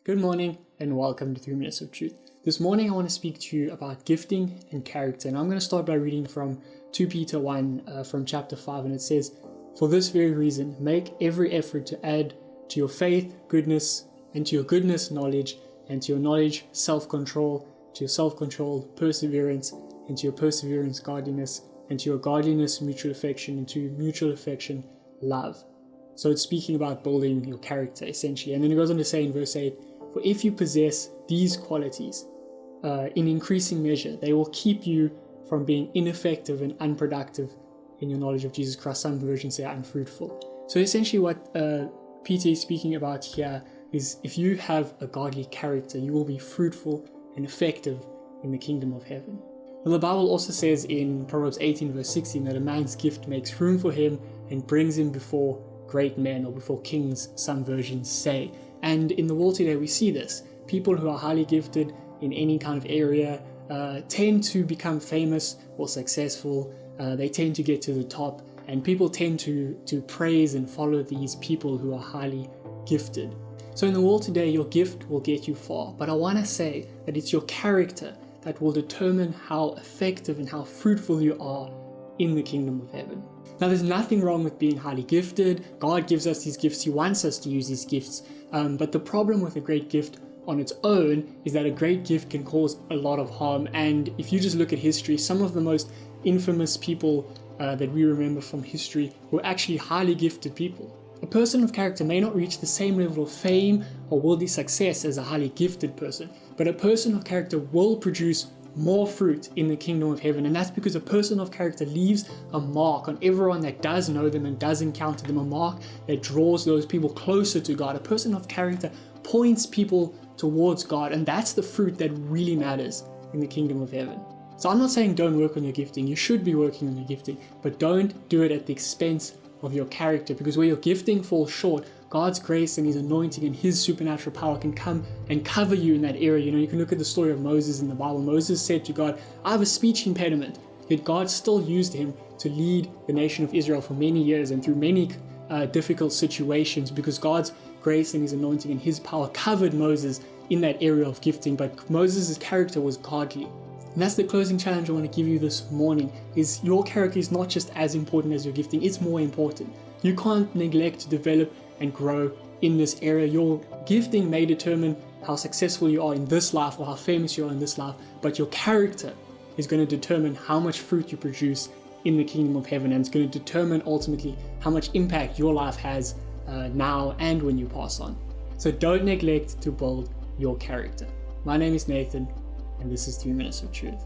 Good morning and welcome to 3 Minutes of Truth. This morning I want to speak to you about gifting and character, and I'm going to start by reading from 2 Peter 1 from chapter 5, and it says, "For this very reason, make every effort to add to your faith goodness, and to your goodness knowledge, and to your knowledge self-control, to your self-control perseverance, and to your perseverance godliness, and to your godliness mutual affection, and to your mutual affection love." So it's speaking about building your character essentially, and then it goes on to say in verse 8, "For if you possess these qualities in increasing measure, they will keep you from being ineffective and unproductive in your knowledge of Jesus Christ." Some versions say unfruitful. So essentially what Peter is speaking about here is if you have a godly character, you will be fruitful and effective in the kingdom of heaven. Well, the Bible also says in Proverbs 18 verse 16 that a man's gift makes room for him and brings him before great men, or before kings, some versions say. And in the world today we see this. People who are highly gifted in any kind of area tend to become famous or successful. They tend to get to the top, and people tend to praise and follow these people who are highly gifted. So in the world today, your gift will get you far, but I want to say that it's your character that will determine how effective and how fruitful you are in the kingdom of heaven. Now, there's nothing wrong with being highly gifted. God gives us these gifts. He wants us to use these gifts. But the problem with a great gift on its own is that a great gift can cause a lot of harm. And if you just look at history, some of the most infamous people that we remember from history were actually highly gifted people. A person of character may not reach the same level of fame or worldly success as a highly gifted person, but a person of character will produce more fruit in the kingdom of heaven. And that's because a person of character leaves a mark on everyone that does know them and does encounter them, a mark that draws those people closer to God. A person of character points people towards God, and that's the fruit that really matters in the kingdom of heaven. So I'm not saying don't work on your gifting. You should be working on your gifting, but don't do it at the expense of your character, because where your gifting falls short, God's grace and His anointing and His supernatural power can come and cover you in that area. You can look at the story of Moses in the Bible. Moses said to God, "I have a speech impediment," yet God still used him to lead the nation of Israel for many years and through many difficult situations, because God's grace and His anointing and His power covered Moses in that area of gifting. But Moses' character was godly. And that's the closing challenge I want to give you this morning, is your character is not just as important as your gifting, it's more important. You can't neglect to develop and grow in this area. Your gifting may determine how successful you are in this life or how famous you are in this life, but your character is going to determine how much fruit you produce in the kingdom of heaven, and it's going to determine ultimately how much impact your life has now and when you pass on. So don't neglect to build your character. My name is Nathan, and this is 3 Minutes of Truth.